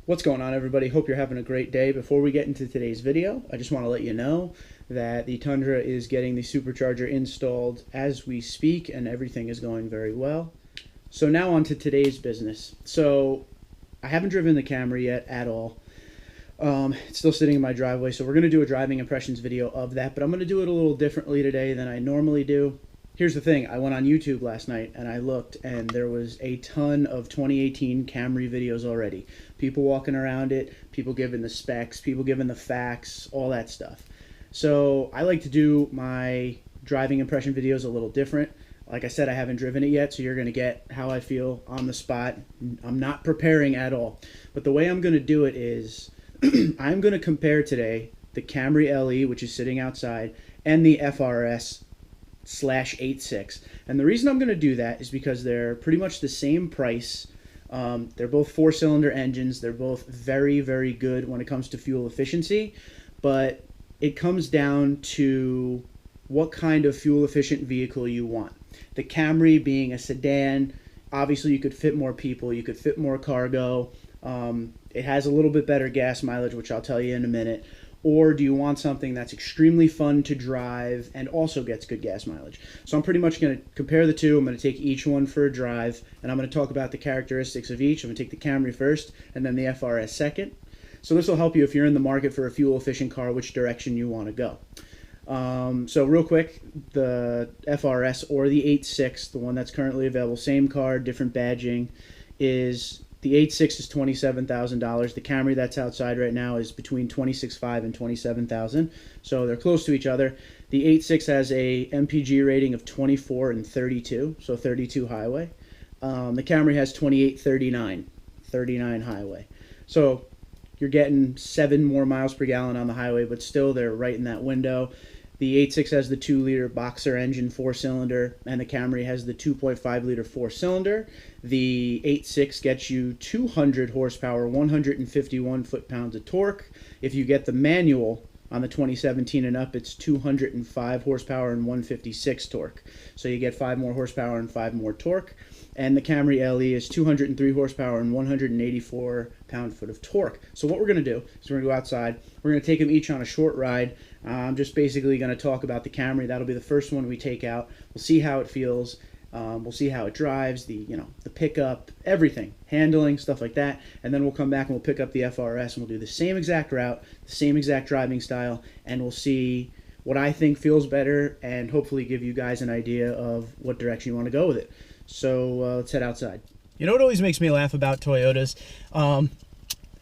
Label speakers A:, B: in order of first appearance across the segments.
A: What's going on, everybody? Hope you're having a great day. Before we get into today's video, I just want to let you know that the Tundra is getting the supercharger installed as we speak, and everything is going very well. So now on to today's business. So I haven't driven the Camry yet at all. It's still sitting in my driveway, so we're going to do a driving impressions video of that, but I'm going to do it a little differently today than I normally do. Here's the thing, I went on YouTube last night and I looked, and there was a ton of 2018 Camry videos already. People walking around it, people giving the specs, people giving the facts, all that stuff. So I like to do my driving impression videos a little different. Like I said, I haven't driven it yet, so you're going to get how I feel on the spot. I'm not preparing at all. But the way I'm going to do it is I'm going to compare today the Camry LE, which is sitting outside, and the FRS /86. And the reason I'm going to do that is because they're pretty much the same price. They're both four-cylinder engines. They're both very, very good when it comes to fuel efficiency, but it comes down to what kind of fuel-efficient vehicle you want. The Camry being a sedan, obviously you could fit more people, you could fit more cargo. It has a little bit better gas mileage, which I'll tell you in a minute. Or do you want something that's extremely fun to drive and also gets good gas mileage? So I'm pretty much going to compare the two. I'm going to take each one for a drive, and I'm going to talk about the characteristics of each. I'm going to take the Camry first and then the FRS second. So this will help you if you're in the market for a fuel-efficient car, which direction you want to go. So real quick, the FRS or the 8.6, the one that's currently available, same car, different badging, is... The 8.6 is $27,000. The Camry that's outside right now is between $26,500 and $27,000. So they're close to each other. The 8.6 has a MPG rating of 24 and 32, so 32 highway. The Camry has 28, 39 highway. So you're getting 7 more miles per gallon on the highway, but still they're right in that window. The 8.6 has the 2-liter boxer engine 4-cylinder, and the Camry has the 2.5-liter 4-cylinder. The 8.6 gets you 200 horsepower, 151 foot-pounds of torque. If you get the manual on the 2017 and up, it's 205 horsepower and 156 torque. So you get 5 more horsepower and 5 more torque. And the Camry LE is 203 horsepower and 184 pound-foot of torque. So what we're going to do is we're going to go outside. We're going to take them each on a short ride. I'm just basically going to talk about the Camry. That'll be the first one we take out. We'll see how it feels. We'll see how it drives, the pickup, everything, handling, stuff like that. And then we'll come back and we'll pick up the FRS and we'll do the same exact route, the same exact driving style, and we'll see what I think feels better and hopefully give you guys an idea of what direction you want to go with it. So let's head outside. You know what always makes me laugh about Toyotas?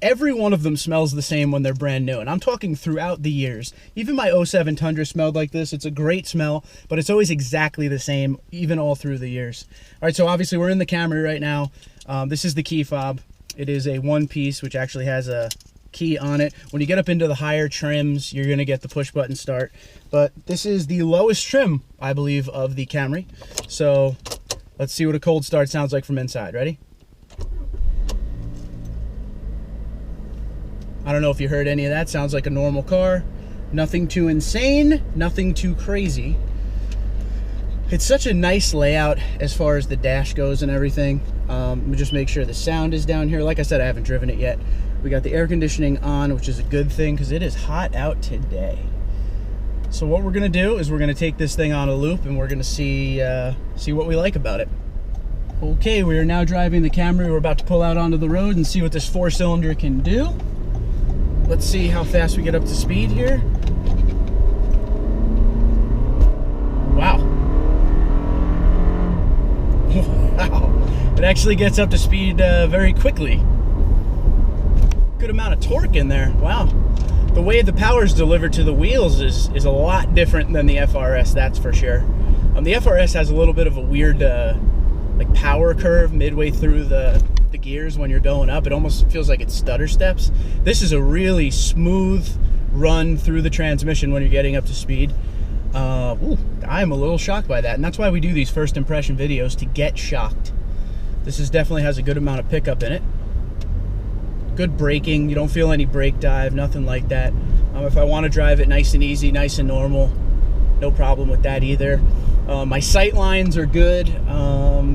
A: Every one of them smells the same when they're brand new, and I'm talking throughout the years. Even my '07 Tundra smelled like this. It's a great smell, but it's always exactly the same, even all through the years. All right, so obviously we're in the Camry right now. This is the key fob. It is a one-piece, which actually has a key on it. When you get up into the higher trims, you're going to get the push-button start. But this is the lowest trim, I believe, of the Camry. So let's see what a cold start sounds like from inside. Ready? I don't know if you heard any of that. Sounds like a normal car. Nothing too insane, nothing too crazy. It's such a nice layout as far as the dash goes and everything. Let me just make sure the sound is down here. Like I said, I haven't driven it yet. We got the air conditioning on, which is a good thing because it is hot out today. So what we're gonna do is we're gonna take this thing on a loop and we're gonna see what we like about it. Okay, we are now driving the Camry. We're about to pull out onto the road and see what this 4-cylinder can do. Let's see how fast we get up to speed here. Wow. Wow. It actually gets up to speed very quickly. Good amount of torque in there. Wow. The way the power is delivered to the wheels is a lot different than the FRS, that's for sure. The FRS has a little bit of a weird like power curve midway through the gears when you're going up. It almost feels like it's stutter steps. This is a really smooth run through the transmission when you're getting up to speed. I'm a little shocked by that, and that's why we do these first impression videos, to get shocked. This definitely has a good amount of pickup in it. Good braking. You don't feel any brake dive, nothing like that. If I want to drive it nice and easy, nice and normal, no problem with that either. My sight lines are good.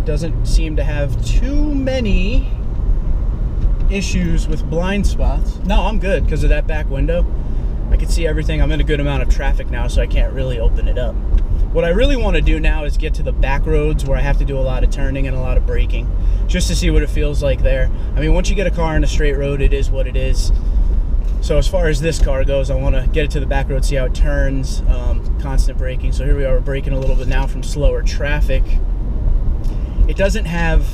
A: Doesn't seem to have too many issues with blind spots. No, I'm good because of that back window. I can see everything. I'm in a good amount of traffic now, so I can't really open it up. What I really want to do now is get to the back roads where I have to do a lot of turning and a lot of braking, just to see what it feels like there. I mean, once you get a car on a straight road, it is what it is. So as far as this car goes, I want to get it to the back road, see how it turns, constant braking. So here we are, we're braking a little bit now from slower traffic. It doesn't have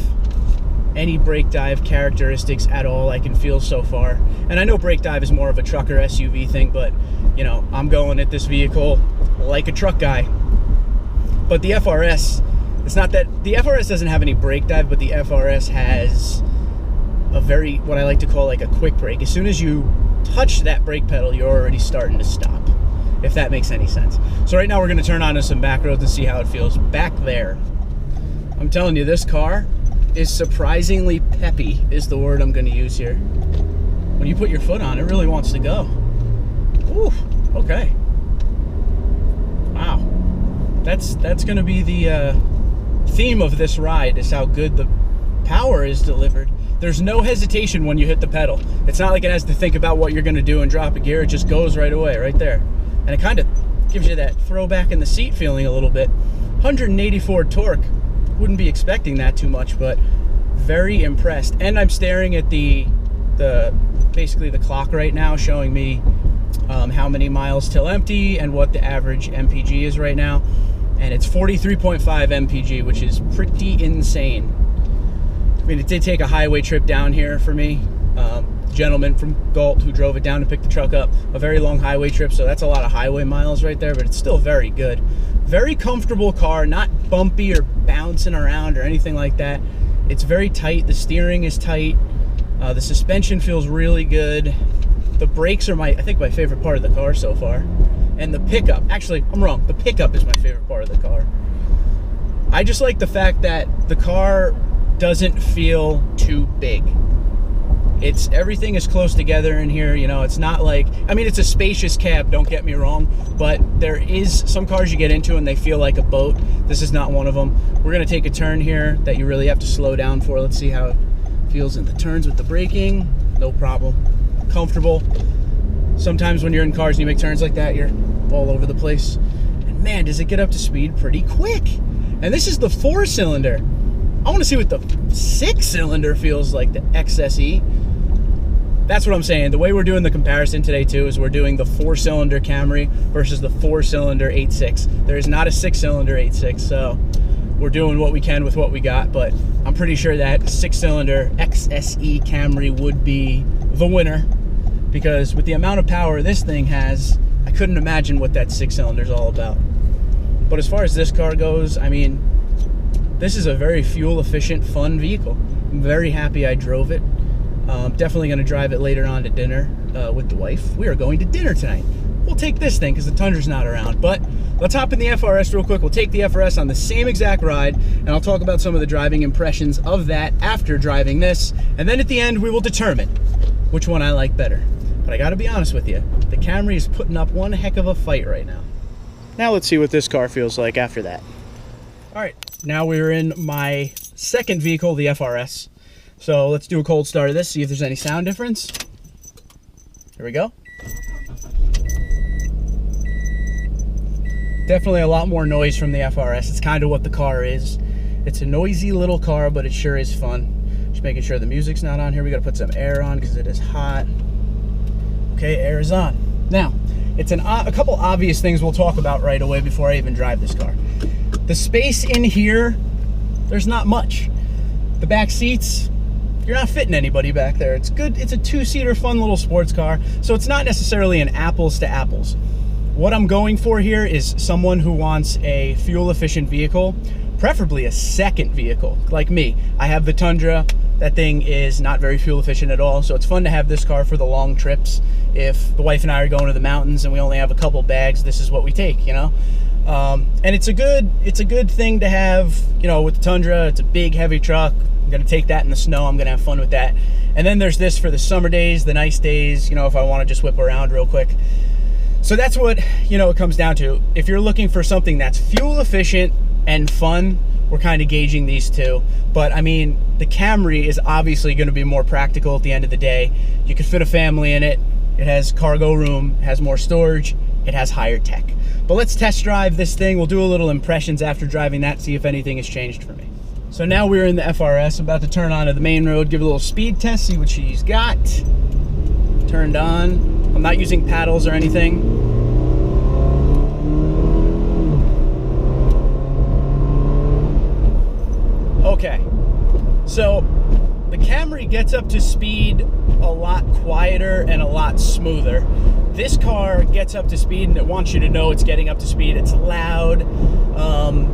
A: any brake dive characteristics at all I can feel so far. And I know brake dive is more of a trucker SUV thing, but you know, I'm going at this vehicle like a truck guy. But the FRS, it's not that, the FRS doesn't have any brake dive, but the FRS has a very, what I like to call like a quick brake. As soon as you touch that brake pedal, you're already starting to stop, if that makes any sense. So right now we're gonna turn onto some back roads and see how it feels back there. I'm telling you, this car is surprisingly peppy, is the word I'm gonna use here. When you put your foot on, it really wants to go. Ooh, okay. Wow. That's gonna be the theme of this ride, is how good the power is delivered. There's no hesitation when you hit the pedal. It's not like it has to think about what you're gonna do and drop a gear. It just goes right away, right there. And it kind of gives you that throwback in the seat feeling a little bit. 184 torque. Wouldn't be expecting that too much, but very impressed. And I'm staring at the basically the clock right now, showing me how many miles till empty and what the average MPG is right now. And it's 43.5 MPG, which is pretty insane. I mean, it did take a highway trip down here for me. Gentleman from Gault who drove it down to pick the truck up. A very long highway trip, so that's a lot of highway miles right there, but it's still very good. Very comfortable car, not bumpy or bouncing around or anything like that. It's very tight. The steering is tight. The suspension feels really good. The brakes are I think my favorite part of the car so far. And the pickup, actually, I'm wrong. The pickup is my favorite part of the car. I just like the fact that the car doesn't feel too big. Everything is close together in here, you know. It's not like, I mean, it's a spacious cab, don't get me wrong, but there is some cars you get into and they feel like a boat. This is not one of them. We're gonna take a turn here that you really have to slow down for. Let's see how it feels in the turns with the braking. No problem, comfortable. Sometimes when you're in cars and you make turns like that, you're all over the place. And man, does it get up to speed pretty quick. And this is the 4-cylinder. I wanna see what the 6-cylinder feels like, the XSE. That's what I'm saying. The way we're doing the comparison today too is we're doing the 4-cylinder Camry versus the 4-cylinder 8.6. There is not a 6-cylinder 8.6, so we're doing what we can with what we got, but I'm pretty sure that 6-cylinder XSE Camry would be the winner, because with the amount of power this thing has, I couldn't imagine what that 6-cylinder is all about. But as far as this car goes, I mean, this is a very fuel efficient, fun vehicle. I'm very happy I drove it. Definitely going to drive it later on to dinner with the wife. We are going to dinner tonight. We'll take this thing because the Tundra's not around. But let's hop in the FRS real quick. We'll take the FRS on the same exact ride, and I'll talk about some of the driving impressions of that after driving this. And then at the end, we will determine which one I like better. But I got to be honest with you, the Camry is putting up one heck of a fight right now. Now let's see what this car feels like after that. All right, now we're in my second vehicle, the FRS. So let's do a cold start of this, see if there's any sound difference. Here we go. Definitely a lot more noise from the FRS. It's kind of what the car is. It's a noisy little car, but it sure is fun. Just making sure the music's not on here. We gotta put some air on because it is hot. Okay, air is on. Now, it's a couple obvious things we'll talk about right away before I even drive this car. The space in here, there's not much. The back seats, you're not fitting anybody back there. It's good. It's a 2-seater fun little sports car, so it's not necessarily an apples to apples. What I'm going for here is someone who wants a fuel efficient vehicle, preferably a second vehicle like me. I have the Tundra. That thing is not very fuel efficient at all, so it's fun to have this car for the long trips. If the wife and I are going to the mountains and we only have a couple bags, this is what we take, you know. And it's a good thing to have, you know, with the Tundra. It's a big, heavy truck. I'm gonna take that in the snow. I'm gonna have fun with that. And then there's this for the summer days, the nice days, you know, if I want to just whip around real quick. So that's what, you know, it comes down to. If you're looking for something that's fuel efficient and fun, we're kind of gauging these two. But I mean, the Camry is obviously going to be more practical at the end of the day. You could fit a family in it. It has cargo room, has more storage, it has higher tech. But let's test drive this thing. We'll do a little impressions after driving that, see if anything has changed for me. So now we're in the FRS. I'm about to turn onto the main road, give a little speed test, see what she's got. Turned on. I'm not using paddles or anything. Okay, so the Camry gets up to speed a lot quieter and a lot smoother. This car gets up to speed and it wants you to know it's getting up to speed. It's loud.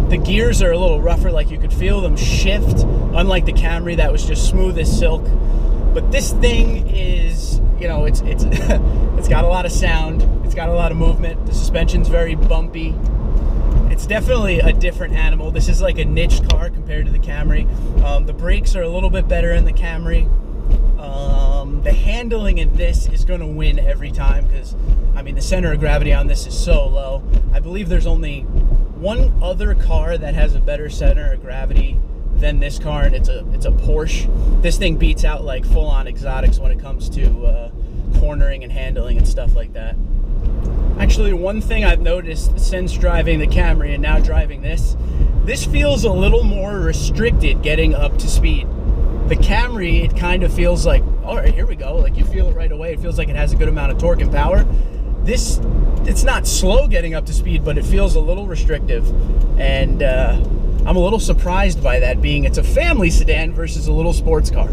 A: The gears are a little rougher, like you could feel them shift, unlike the Camry that was just smooth as silk. But this thing is, you know, it's it's got a lot of sound. It's got a lot of movement. The suspension's very bumpy. It's definitely a different animal. This is like a niche car compared to the Camry. The brakes are a little bit better in the Camry. The handling in this is going to win every time because, I mean, the center of gravity on this is so low. I believe there's only one other car that has a better center of gravity than this car, and it's a Porsche. This thing beats out like full-on exotics when it comes to cornering and handling and stuff like that. Actually, one thing I've noticed since driving the Camry and now driving this feels a little more restricted getting up to speed. The Camry, it kind of feels like, all right, here we go. Like, you feel it right away. It feels like it has a good amount of torque and power. This, it's not slow getting up to speed, but it feels a little restrictive. And I'm a little surprised by that, being it's a family sedan versus a little sports car.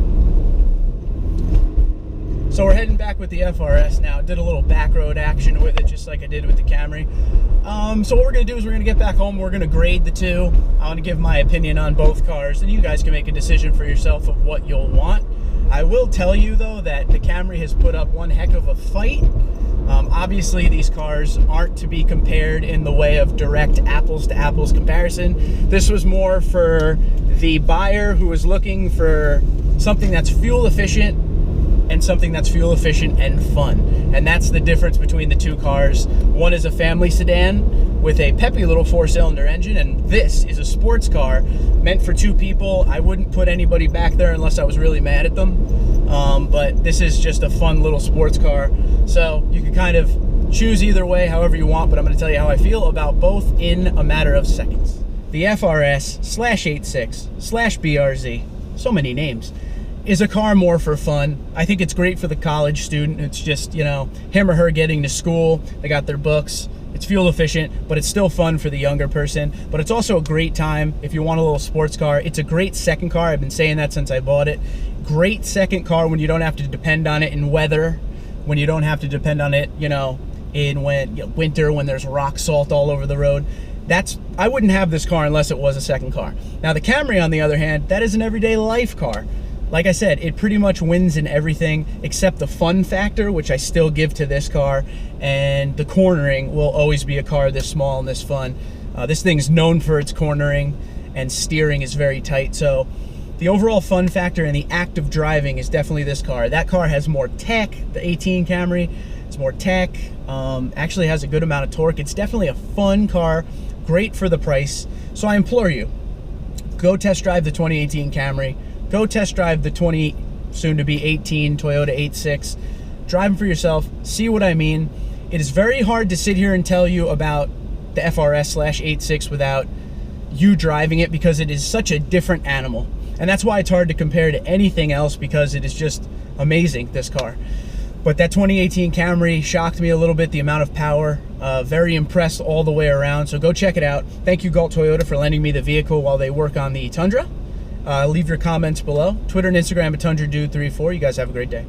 A: So we're heading back with the FRS now. Did a little back road action with it, just like I did with the Camry. So what we're going to do is we're going to get back home. We're going to grade the two. I want to give my opinion on both cars, and you guys can make a decision for yourself of what you'll want. I will tell you, though, that the Camry has put up one heck of a fight. Obviously, these cars aren't to be compared in the way of direct apples-to-apples comparison. This was more for the buyer who was looking for something that's fuel efficient and something that's fuel efficient and fun. And that's the difference between the two cars. One is a family sedan with a peppy little 4-cylinder engine, and this is a sports car meant for two people. I wouldn't put anybody back there unless I was really mad at them. But this is just a fun little sports car. So you can kind of choose either way, however you want, but I'm going to tell you how I feel about both in a matter of seconds. The FRS/86/BRZ, so many names, is a car more for fun. I think it's great for the college student. It's just, you know, him or her getting to school. They got their books. It's fuel efficient, but it's still fun for the younger person. But it's also a great time if you want a little sports car. It's a great second car. I've been saying that since I bought it. Great second car when you don't have to depend on it in weather, when you don't have to depend on it, you know, in winter when there's rock salt all over the road. I wouldn't have this car unless it was a second car. Now the Camry, on the other hand, that is an everyday life car. Like I said, it pretty much wins in everything except the fun factor, which I still give to this car, and the cornering will always be a car this small and this fun. This thing's known for its cornering, and steering is very tight, so the overall fun factor and the act of driving is definitely this car. That car has more tech, the 18 Camry, it's more tech, actually has a good amount of torque. It's definitely a fun car, great for the price. So I implore you, go test drive the 2018 Camry. Go test drive the soon-to-be 18 Toyota 86. Drive them for yourself. See what I mean. It is very hard to sit here and tell you about the FRS/86 without you driving it because it is such a different animal. And that's why it's hard to compare to anything else, because it is just amazing, this car. But that 2018 Camry shocked me a little bit, the amount of power. Very impressed all the way around. So go check it out. Thank you, Gault Toyota, for lending me the vehicle while they work on the Tundra. Leave your comments below. Twitter and Instagram at TundraDude34. You guys have a great day.